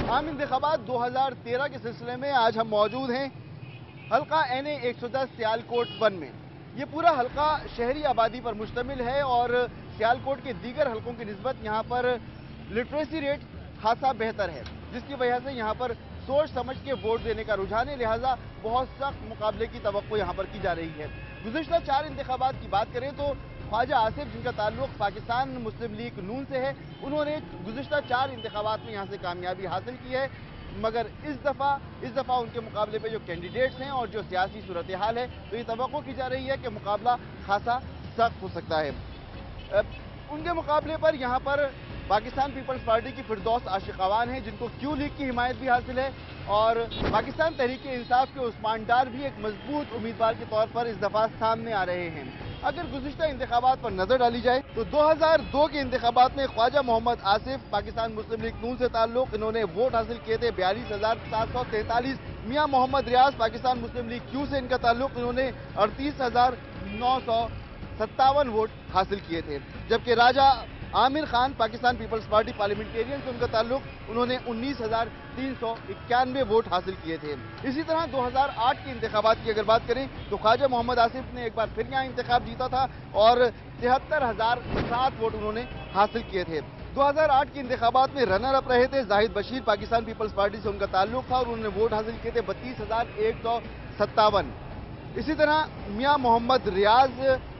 आम इंतखाबात 2013 के सिलसिले में आज हम मौजूद हैं हल्का NA 110 सियालकोट 1 में। ये पूरा हल्का शहरी आबादी पर मुश्तमिल है और सियालकोट के दीगर हल्कों की निस्बत यहाँ पर लिटरेसी रेट खासा बेहतर है, जिसकी वजह से यहाँ पर सोच समझ के वोट देने का रुझान है, लिहाजा बहुत सख्त मुकाबले की तवक्को यहाँ पर की जा रही है। गुज़िश्ता 4 इंतखाबात की बात करें तो ख्वाजा आसिफ, जिनका ताल्लुक पाकिस्तान मुस्लिम लीग नून से है, उन्होंने गुज़िश्ता 4 इंतखाबात में यहाँ से कामयाबी हासिल की है, मगर इस दफ़ा उनके मुकाबले पे जो कैंडिडेट्स हैं और जो सियासी सूरत हाल है, तो ये तवक्को की जा रही है कि मुकाबला खासा सख्त हो सकता है। उनके मुकाबले पर यहाँ पर पाकिस्तान पीपल्स पार्टी की फिरदौस आशिक अवान है, जिनको क्यू लीग की हिमायत भी हासिल है, और पाकिस्तान तहरीक इंसाफ के उस्मान डार भी एक मजबूत उम्मीदवार के तौर पर इस दफ़ा सामने आ रहे हैं। अगर गुज़िश्ता इंतखाबात पर नजर डाली जाए तो 2002 के इंतखाबात में ख्वाजा मोहम्मद आसिफ, पाकिस्तान मुस्लिम लीग नून से ताल्लुक, इन्होंने वोट हासिल किए थे 42,743। मियां मोहम्मद रियाज, पाकिस्तान मुस्लिम लीग क्यू से इनका ताल्लुक, इन्होंने 38,957 वोट हासिल किए थे। जबकि Raja Aamir Khan, Pakistan Peoples Party Parliamentarian से उनका ताल्लुक, उन्होंने 19,391 वोट हासिल किए थे। इसी तरह 2008 के इंतखाबात की अगर बात करें तो ख्वाजा मोहम्मद आसिफ ने एक बार फिर यहाँ इंतखाब जीता था और 73,007 वोट उन्होंने हासिल किए थे। 2008 के इंतखाबात में रनर अप रहे थे जाहिद बशीर, पाकिस्तान पीपल्स पार्टी से उनका ताल्लुक था और उन्होंने वोट हासिल किए थे 32,157। इसी तरह मियां मोहम्मद रियाज,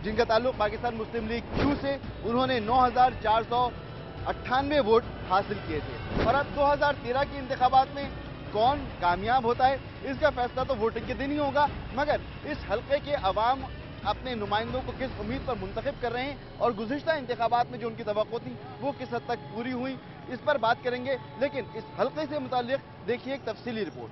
जिनका ताल्लुक पाकिस्तान मुस्लिम लीग क्यू से, उन्होंने 9,498 वोट हासिल किए थे। और अब 2013 के इंतखाबात में कौन कामयाब होता है, इसका फैसला तो वोटिंग के दिन ही होगा, मगर इस हल्के के अवाम अपने नुमाइंदों को किस उम्मीद पर मुंतखब कर रहे हैं और गुज़िश्ता इंतखाबात में जो उनकी तवक्को थी वो किस हद तक पूरी हुई, इस पर बात करेंगे। लेकिन इस हल्के से मुताल्लिक देखिए एक तफसीली रिपोर्ट।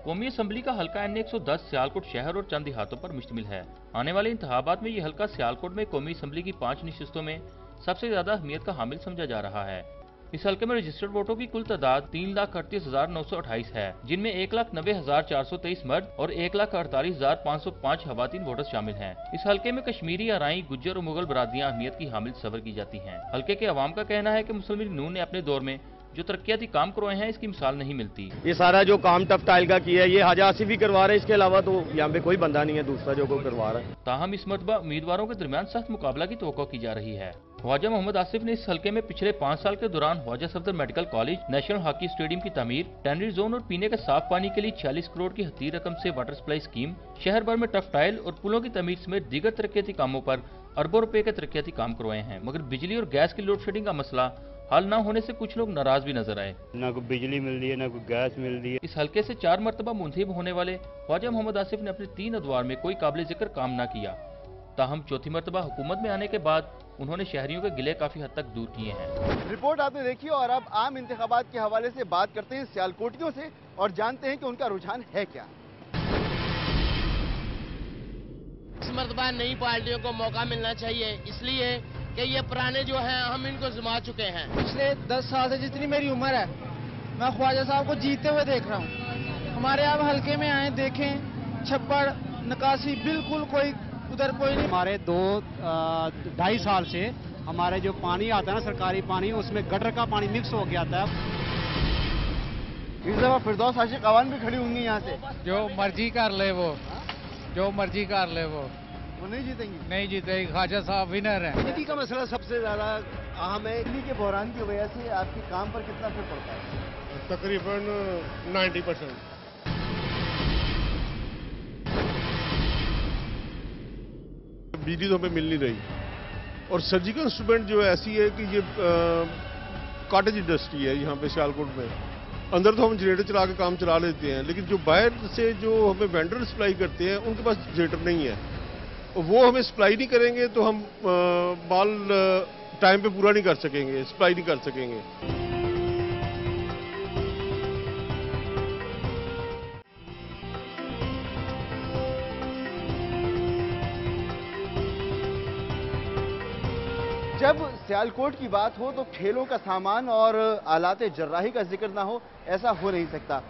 कौमी असम्बली का हल्का NA 110 सियालकोट शहर और चंद देहातों पर मुश्तमिल है। आने वाले इंतखाबात में ये हल्का सियालकोट में कौमी असम्बली की 5 नशिस्तों में सबसे ज्यादा अहमियत का हामिल समझा जा रहा है। इस हल्के में रजिस्टर्ड वोटों की कुल तादाद 3,38,928 है, जिनमें 1,90,423 मर्द और 1,48,505 खवातीन वोटर्स शामिल हैं। इस हल्के में कश्मीरी, अराई, गुज्जर और मुगल बरादरियां अहमियत की हामिल सबर की जाती हैं। हल्के के अवाम का कहना है कि मुस्लिम लीग नून ने अपने दौर में जो तरक्याती काम करवाए हैं, इसकी मिसाल नहीं मिलती। ये सारा जो काम टफ टाइल का किया है, ये हाजा आसिफ ही करवा रहे हैं, इसके अलावा तो यहाँ पे कोई बंदा नहीं है दूसरा जो कोई करवा रहा है। ताहम इस मरतबा उम्मीदवारों के दरमियान सख्त मुकाबला की तवक्को की जा रही है। ख्वाजा मोहम्मद आसिफ ने इस हल्के में पिछले 5 साल के दौरान Khwaja Safdar medical college, national hockey stadium की तमीर, टेनरी जोन और पीने के साफ पानी के लिए 46 करोड़ की हतीर रकम से वाटर सप्लाई स्कीम, शहर भर में टफ टाइल और पुलों की तमीर समेत दीगर तरक्याती कामों पर अरबों रुपए के तरक्याती काम करवाए हैं। मगर बिजली और गैस की लोड शेडिंग का मसला हल न होने से कुछ लोग नाराज भी नजर आए। ना कोई बिजली मिल रही है, ना कोई गैस मिल रही है। इस हल्के से 4 मरतबा मुंतखब होने वाले ख्वाजा मोहम्मद आसिफ ने अपने 3 अदवार में कोई काबिल जिक्र काम न किया। ताहम चौथी मरतबा हुकूमत में आने के बाद उन्होंने शहरियों के गिले काफी हद तक दूर किए हैं। रिपोर्ट आपने देखी और अब आम इंतखाबात के हवाले से बात करते हैं सियालकोटियों से और जानते हैं कि उनका रुझान है क्या। इस मरतबा नई पार्टियों को मौका मिलना चाहिए, इसलिए कि ये पुराने जो हैं हम इनको जमा चुके हैं। पिछले 10 साल से जितनी मेरी उम्र है, मैं ख्वाजा साहब को जीते हुए देख रहा हूँ। हमारे आप हल्के में आए, देखें छप्पड़ निकासी बिल्कुल कोई उधर कोई नहीं। हमारे 2-2.5 साल से हमारे जो पानी आता है ना, सरकारी पानी, उसमें गटर का पानी मिक्स हो गया था। इस दफा फिरदौस आशिक अवान भी खड़ी होंगी यहाँ से। जो मर्जी कर ले वो, जो मर्जी कर ले वो नहीं जीतेंगी। नहीं जीतेगी। ख्वाजा साहब विनर है। बिजली का मसला सबसे ज्यादा अहम है। बिजली के बहरान की वजह से आपके काम पर कितना असर पड़ता है? तकरीबन 90%। बिजली तो हमें मिल नहीं रही और सर्जिकल इंस्ट्रूमेंट जो है ऐसी है कि ये कॉटेज इंडस्ट्री है यहाँ पे सियालकोट में। अंदर तो हम जनरेटर चला के काम चला लेते हैं, लेकिन जो बाहर से जो हमें वेंडर सप्लाई करते हैं उनके पास जनरेटर नहीं है और वो हमें सप्लाई नहीं करेंगे तो हम माल टाइम पे पूरा नहीं कर सकेंगे, सप्लाई नहीं कर सकेंगे। जब सियालकोट की बात हो तो खेलों का सामान और आलाते जर्राही का जिक्र ना हो, ऐसा हो नहीं सकता।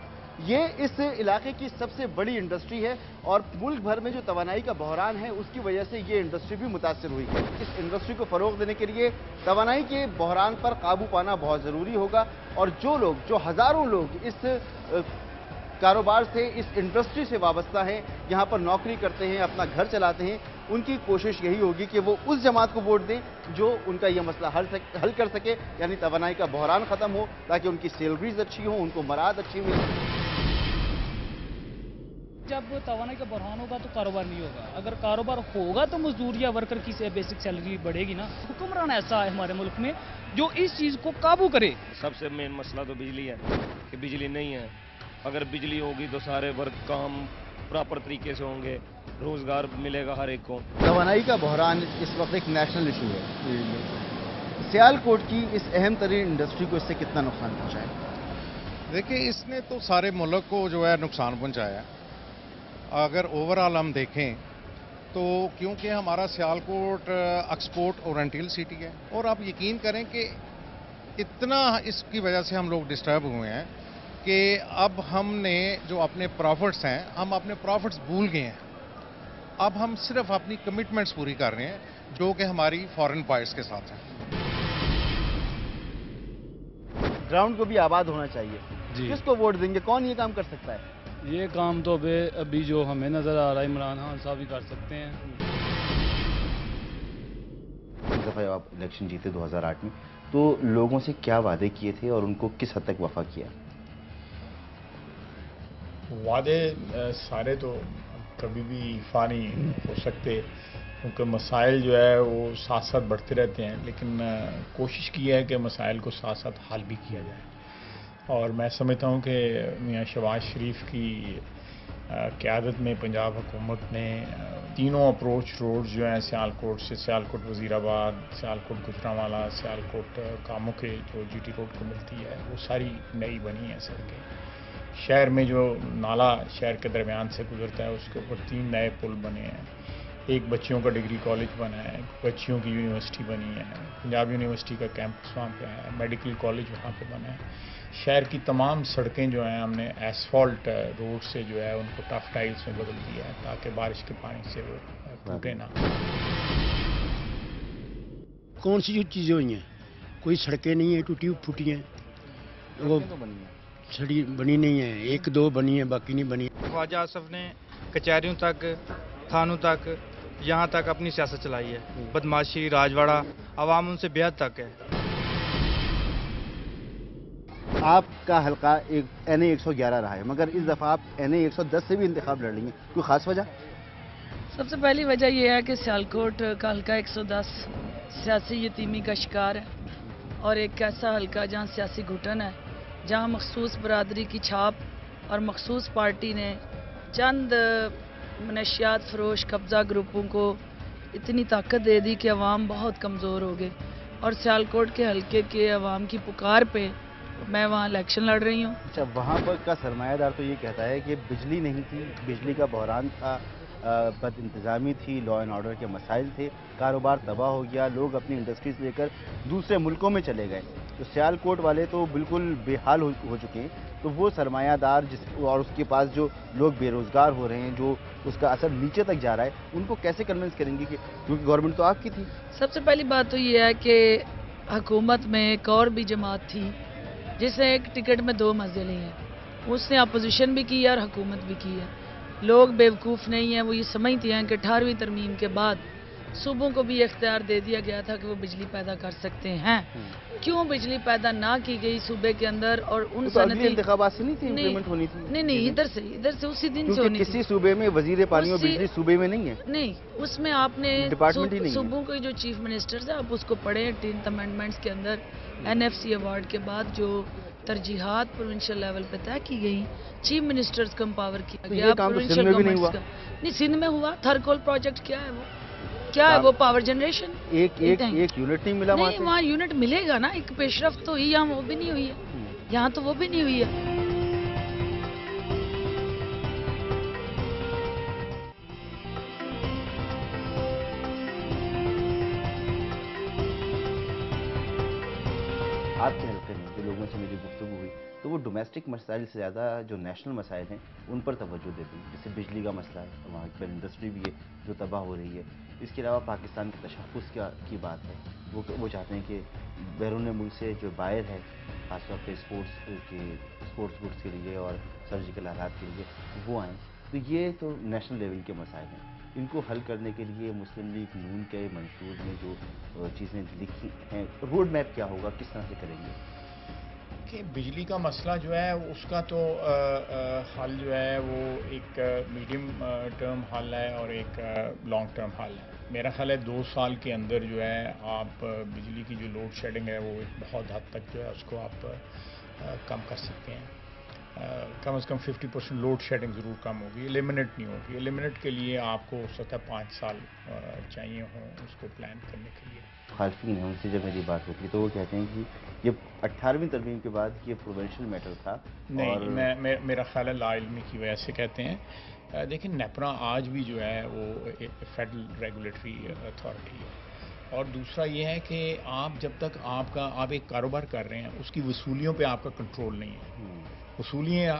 یہ اس علاقے کی سب سے بڑی انڈسٹری ہے اور ملک بھر میں جو توانائی کا بحران ہے اس کی وجہ سے یہ انڈسٹری بھی متاثر ہوئی ہے۔ اس انڈسٹری کو فروغ دینے کے لیے توانائی کے بحران پر قابو پانا بہت ضروری ہوگا اور جو ہزاروں لوگ اس کاروبار سے، اس انڈسٹری سے وابستہ ہیں، یہاں پر نوکری کرتے ہیں، اپنا گھر چلاتے ہیں، ان کی کوشش یہی ہوگی کہ وہ اس جماعت کو ووٹ دیں جو ان کا یہ مسئلہ حل کر سکے، یعنی توانائی کا بحران ختم ہو تاکہ ان کی سیلریز اچھی ہوں، ان کو مراد اچھی ملے۔ جب توانائی کا بحران ہوگا تو کاروبار نہیں ہوگا، اگر کاروبار ہوگا تو مزدور یا ورکر کی بیسک سیلری بڑھے گی نا۔ حکمران ایسا ہے ہمارے ملک میں جو اس چیز کو قابو کرے۔ سب سے مین مسئلہ تو بجلی ہے کہ بجلی نہیں ہے، اگر بجلی ہوگی تو سارے ورک کام پراپر طریقے سے ہوں گے، روزگار ملے گا ہر ایک کو۔ توانائی کا بحران اس وقت ایک نیشنل ایشو ہے، سیالکوٹ کی اس اہم ترین انڈسٹری کو اس سے کتنا نقصان پہنچا ہے؟ دیکھیں اس نے تو سارے ملک کو جو ہے نقصان پہنچایا۔ اگر اوورآل ہم دیکھیں تو کیونکہ ہمارا سیالکوٹ ایکسپورٹ اورینٹل سٹی ہے اور آپ یقین کریں کہ اتنا اس کی وجہ سے ہم لوگ ڈسٹرب ہوئے ہیں کہ اب ہم نے جو اپنے پروفٹس ہیں ہم اپنے پروفٹس بھول گئے ہیں۔ اب ہم صرف اپنی کمٹمنٹس پوری کر رہے ہیں جو کہ ہماری فارن بائرز کے ساتھ ہیں۔ گراؤنڈ کو بھی آباد ہونا چاہیے، کس کو ووٹ دیں گے؟ کون یہ کام کر سکتا ہے؟ یہ کام تو ابھی جو ہمیں نظر آ رہا ہے عمران خان صاحب ہی کر سکتے ہیں۔ اس دفعہ آپ الیکشن جیتے 2008 میں، تو لوگوں سے کیا وعدے کیے تھے اور ان کو کس حد تک وفا کیا؟ وعدے سارے تو کبھی بھی فانی ہو سکتے کیونکہ مسائل جو ہے وہ ساتھ ساتھ بڑھتے رہتے ہیں، لیکن کوشش کی ہے کہ مسائل کو ساتھ ساتھ حل بھی کیا جائے۔ اور میں سمجھتا ہوں کہ میاں شہباز شریف کی قیادت میں پنجاب حکومت نے تینوں اپروچ روڈ جو ہیں سیالکوٹ سے، سیالکوٹ وزیر آباد، سیالکوٹ گجرانوالہ، سیالکوٹ کاموں کے جو جی ٹی روڈ کو ملتی ہے، وہ ساری نئی بنی ہیں سڑکیں۔ شہر میں جو نالا شہر کے درمیان سے گزرتا ہے اس کے اوپر 3 نئے پل بنے ہیں، ایک بچیوں کا ڈگری کالج بنا ہے، بچیوں کی یونیورسٹی بنی ہے، پنجاب یونیورسٹی کا کیمپس وہاں پہ ہے، میڈیکل کالج وہاں پہ بنا ہے۔ شہر کی تمام سڑکیں جو ہیں ہم نے ایسفالٹ روڈ سے جو ہے ان کو ٹف ٹائلز میں بدل دیا ہے تاکہ بارش کے پانی سے وہ ٹوٹے نہ۔ کون سی جو چیزیں ہوئی ہیں؟ کوئی سڑکیں نہیں ہیں، ٹوٹی پھوٹی ہیں، وہ چھڑی بنی نہیں ہے، 1-2 بنی ہیں، باقی نہیں بنی۔ خواجہ آصف نے کچہریوں تک، تھانوں تک، یہاں تک اپنی سیاست چلائی ہے، بدماشی، راجواڑہ، عوام ان سے بے حد تک ہے۔ آپ کا حلقہ NA 111 رہا ہے، مگر اس دفعہ آپ NA 110 سے بھی انتخاب لڑ رہی ہیں، کوئی خاص وجہ؟ سب سے پہلی وجہ یہ ہے کہ سیالکوٹ کا حلقہ 110 سیاسی یتیمی کا شکار ہے اور ایک ایسا حلقہ جہاں سیاسی گھٹن ہے، جہاں مخصوص برادری کی چھاپ اور مخصوص پارٹی نے چند منشیات فروش قبضہ گروپوں کو اتنی طاقت دے دی کہ عوام بہت کمزور ہو گئے، اور سیالکوٹ کے حلقے کے عوام کی پکار پہ میں وہاں الیکشن لڑ رہی ہوں۔ اچھا، وہاں پر کا سرمایہ دار تو یہ کہتا ہے کہ بجلی نہیں تھی، بجلی کا بحران تھا، بد انتظامی تھی، لا اینڈ آرڈر کے مسائل تھے، کاروبار تباہ ہو گیا، لوگ اپنی انڈسٹریز لے کر دوسرے ملکوں میں چلے گئے، تو سیالکوٹ والے تو بالکل بے حال ہو چکے ہیں۔ تو وہ سرمایہ دار اور اس کے پاس جو لوگ بے روزگار ہو رہے ہیں، جو اس کا اثر نیچے تک جا رہا ہے، ان کو کیسے کنونس کریں گے؟ کیونکہ گورنمنٹ تو آپ کی تھی۔ سب سے پہلی بات تو یہ ہے کہ حکومت میں ایک اور بھی جماعت تھی جس نے ایک ٹکٹ میں 2 مزے لیے ہیں، اس نے اپوزیشن بھی کی ہے اور حکومت بھی کی ہے۔ لوگ بیوقوف نہیں ہیں، وہ یہ سمجھتے ہیں کہ 18ویں ترمیم کے بعد صوبوں کو بھی اختیار دے دیا گیا تھا کہ وہ بجلی پیدا کر سکتے ہیں۔ کیوں بجلی پیدا نہ کی گئی صوبے کے اندر؟ اور ان صنعتی انتخابات سے نہیں تھی امپلیمنٹ ہونی تھی؟ نہیں، ادھر سے اسی دن سے ہونی تھی۔ کسی صوبے میں وزیر پانی اور بجلی صوبے میں نہیں ہے؟ نہیں، اس میں آپ نے صوبوں کے جو چیف منسٹرز ہیں آپ اس کو پڑھیں، 10 امینڈمنٹس کے اندر NFC ایوارڈ کے بعد جو ترجیحات پروونشل لیول پہ طے کی گئی، چیف منسٹرز کو امپاور کیا گیا۔ پروونشل گورنمنٹس کا نہیں، سندھ میں ہوا۔ تھرکول پروجیکٹ کیا ہے؟ وہ کیا ہے؟ وہ پاور جنریشن۔ ایک یونٹ نہیں ملا وہاں سے؟ وہاں یونٹ ملے گا نا، ایک پیش رفت تو ہوئی، یہاں وہ بھی نہیں ہوئی ہے، یہاں تو وہ بھی نہیں ہوئی ہے۔ آپ کے حلقے میں جو لوگوں سے میری گفتگو ہوئی، तो वो डोमेस्टिक मसाइल से ज़्यादा जो नेशनल मसाइल हैं उन पर तवज्जो देते हैं। जैसे बिजली का मसला है, वहाँ पर इंडस्ट्री भी है जो तबाह हो रही है। इसके अलावा पाकिस्तान के तशख़्ख़ुस की बात है, वो चाहते हैं कि बैरून मुल्क से जो बायर है खासतौर पर स्पोर्ट्स गुड्स के लिए और सर्जिकल आलात के लिए वो आएँ। तो ये तो नेशनल लेवल के मसाइल हैं, इनको हल करने के लिए मुस्लिम लीग नून के मंशूर में जो चीज़ें लिखी हैं, रोड मैप क्या होगा, किस तरह से करेंगे? कि बिजली का मसला जो है उसका तो हल जो है वो एक मीडियम टर्म हल है और एक लॉन्ग टर्म हल है। मेरा ख्याल है 2 साल के अंदर जो है आप बिजली की जो लोड शेडिंग है वो बहुत हद तक जो है उसको आप कम कर सकते हैं। कम से कम 50% लोड शेडिंग ज़रूर कम होगी, एलिमिनेट नहीं होगी। एलिमिनेट के लिए आपको हो सकता है 5 साल चाहिए हों उसको प्लान करने के लिए। मुखालफिन हैं, उनसे जब मेरी बात होती है तो वो कहते हैं कि ये 18वीं तरमीम के बाद ये प्रोविंशियल मैटर था। नहीं, और मेरा ख्याल है लाइल्मी की वजह से कहते हैं। देखिए नेपरा आज भी जो है वो फेडरल रेगुलेटरी अथॉरिटी है। और दूसरा ये है कि आप जब तक आप एक कारोबार कर रहे हैं उसकी वसूलियों पे आपका कंट्रोल नहीं है। वसूलियाँ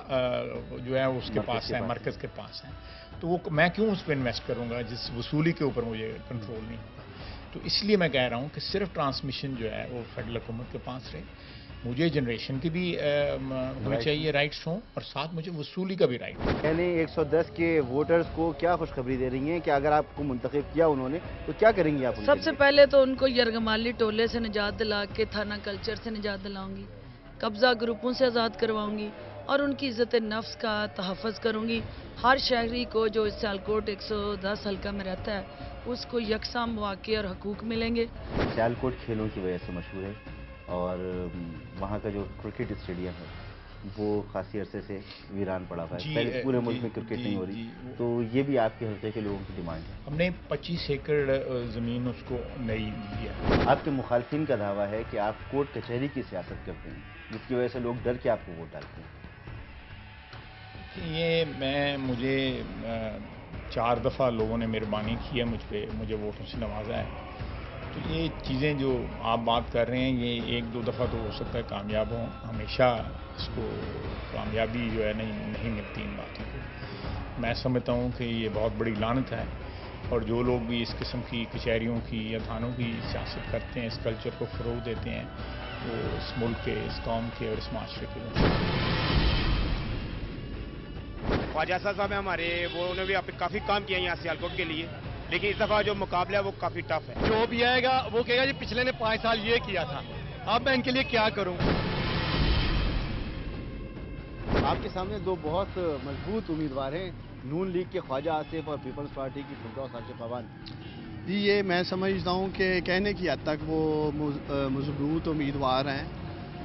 जो है उसके पास है, मरकज़ के पास है। तो वो मैं क्यों उस पर इन्वेस्ट करूँगा जिस वसूली के ऊपर मुझे कंट्रोल नहीं होगा। तो इसलिए मैं कह रहा हूँ कि सिर्फ ट्रांसमिशन जो है वो फेडरल हुकूमत के पास रहे। मुझे जनरेशन की भी होनी चाहिए राइट्स हों और साथ मुझे वसूली का भी राइट। यानी 110 के वोटर्स को क्या खुशखबरी दे रही हैं कि अगर आपको मुंतखब किया उन्होंने तो क्या करेंगी आप? सबसे पहले तो उनको यरगमाली टोले से निजात दिला के थाना कल्चर से निजात दिलाऊंगी, कब्जा ग्रुपों से आज़ाद करवाऊंगी और उनकी इज़्ज़त नफ्स का तहफ़्फ़ुज़ करूंगी। हर शहरी को जो इस सियालकोट 110 हल्का में रहता है उसको यकसा मौक़े और हकूक़ मिलेंगे। सियालकोट खेलों की वजह से मशहूर है और वहाँ का जो क्रिकेट स्टेडियम है वो खासी अरसे से वीरान पड़ा हुआ है। पहले पूरे मुल्क में क्रिकेट नहीं हो रही, तो ये भी आपके हल्के के लोगों की डिमांड है। हमने 25 एकड़ ज़मीन उसको नई दी है। आपके मुखालफिन का दावा है कि आप कोर्ट कचहरी की सियासत करते हैं जिसकी वजह से लोग डर के आपको वोट डालते हैं। ये मुझे 4 दफ़ा लोगों ने मेहरबानी की है मुझे वोटों से नवाजा है। तो ये चीज़ें जो आप बात कर रहे हैं ये 1-2 दफ़ा तो हो सकता है कामयाब हों, हमेशा इसको कामयाबी जो है नहीं मिलती इन बातों को। मैं समझता हूँ कि ये बहुत बड़ी लानत है और जो लोग भी इस किस्म की कचहरियों की या थानों की सियासत करते हैं, इस कल्चर को फ़रोग़ देते हैं, वो इस मुल्क के, इस कौम के और इस माशरे के ख्वाजा साहब हमारे उन्होंने भी काफ़ी काम किया यहाँ सियालकोट के लिए, लेकिन इस दफ़ा जो मुकाबला है वो काफ़ी टफ है। जो भी आएगा वो कहेगा जी पिछले ने 5 साल ये किया था, अब मैं इनके लिए क्या करूं। आपके सामने 2 बहुत मजबूत उम्मीदवार हैं, नून लीग के ख्वाजा आसिफ और पीपल्स पार्टी की फिरदौस आशिफ अवान। जी ये मैं समझता हूँ कि कहने की हद तक वो मजबूत उम्मीदवार हैं,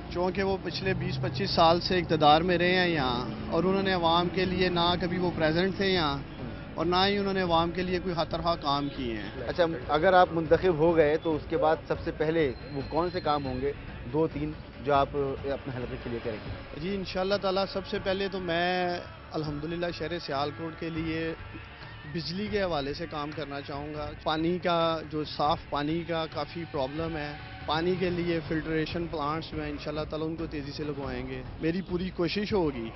चूँकि वो पिछले 20-25 साल से इक़्तिदार में रहे हैं यहाँ और उन्होंने अवाम के लिए ना कभी वो प्रेजेंट थे यहाँ और ना ही उन्होंने अवाम के लिए कोई हतरहा काम किए हैं। अच्छा, अगर आप मुंतखब हो गए तो उसके बाद सबसे पहले वो कौन से काम होंगे 2-3 जो आप अपने हलके के लिए करेंगे? जी इंशाअल्लाह ताला सबसे पहले तो मैं अल्हम्दुलिल्लाह शहर सियालकोट के लिए बिजली के हवाले से काम करना चाहूँगा। पानी का जो साफ़ पानी का काफ़ी प्रॉब्लम है, पानी के लिए फिल्ट्रेशन प्लांट्स में इंशाल्लाह ताला उनको तेज़ी से लगवाएंगे। मेरी पूरी कोशिश होगी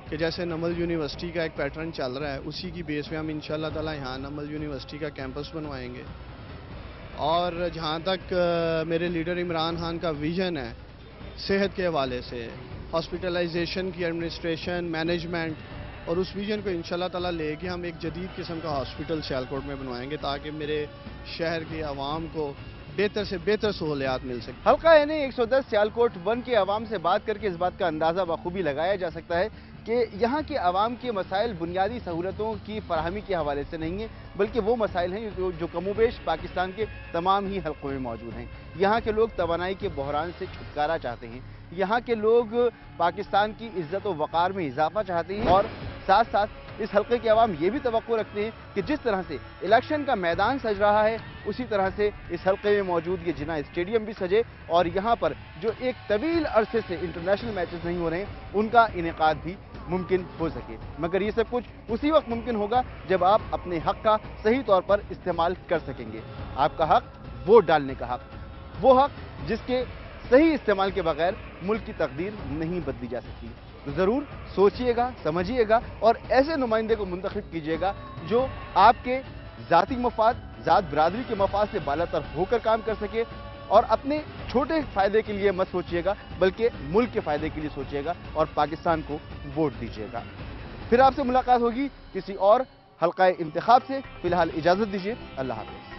कि जैसे नमल यूनिवर्सिटी का एक पैटर्न चल रहा है उसी की बेस पे हम इंशाल्लाह ताला यहाँ नमल यूनिवर्सिटी का कैंपस बनवाएंगे। और जहाँ तक मेरे लीडर इमरान खान का विज़न है सेहत के हवाले से, हॉस्पिटलाइजेशन की एडमिनिस्ट्रेशन, मैनेजमेंट, और उस विजन को इंशाल्लाह ताला लेके हम एक जदीद किस्म का हॉस्पिटल सियालकोट में बनवाएंगे ताकि मेरे शहर के आवाम को बेहतर से बेहतर सहूलियात मिल सके। हल्का यानी 110 सियालकोट 1 के आवाम से बात करके इस बात का अंदाज़ा बखूबी लगाया जा सकता है कि यहाँ के आवाम के मसाइल बुनियादी सहूलतों की फराहमी के हवाले से नहीं है, बल्कि वो मसाइल हैं जो कमोबेश पाकिस्तान के तमाम ही हल्कों में मौजूद हैं। यहाँ के लोग तवानाई के बहरान से छुटकारा चाहते हैं, यहाँ के लोग पाकिस्तान की इज्जत व वक़ार में इजाफा चाहते हैं और साथ साथ इस हल्के के अवाम ये भी तवक्को रखते हैं कि जिस तरह से इलेक्शन का मैदान सज रहा है उसी तरह से इस हल्के में मौजूद ये जिना स्टेडियम भी सजे और यहाँ पर जो एक तवील अरसे से इंटरनेशनल मैचेस नहीं हो रहे हैं उनका इनेकाद भी मुमकिन हो सके। मगर ये सब कुछ उसी वक्त मुमकिन होगा जब आप अपने हक का सही तौर पर इस्तेमाल कर सकेंगे। आपका हक वोट डालने का हक, वो हक जिसके صحیح استعمال کے بغیر ملک کی تقدیر نہیں بدلی جا سکتی. تو ضرور سوچئے گا, سمجھیے گا اور ایسے نمائندے کو منتخب کیجیے گا جو آپ کے ذاتی مفاد, ذات برادری کے مفاد سے بالاتر ہو کر کام کر سکے, اور اپنے چھوٹے فائدے کے لیے مت سوچیے گا بلکہ ملک کے فائدے کے لیے سوچیے گا اور پاکستان کو ووٹ دیجیے گا. پھر آپ سے ملاقات ہوگی کسی اور حلقہ انتخاب سے. فی الحال اجازت دیجیے. اللہ حافظ.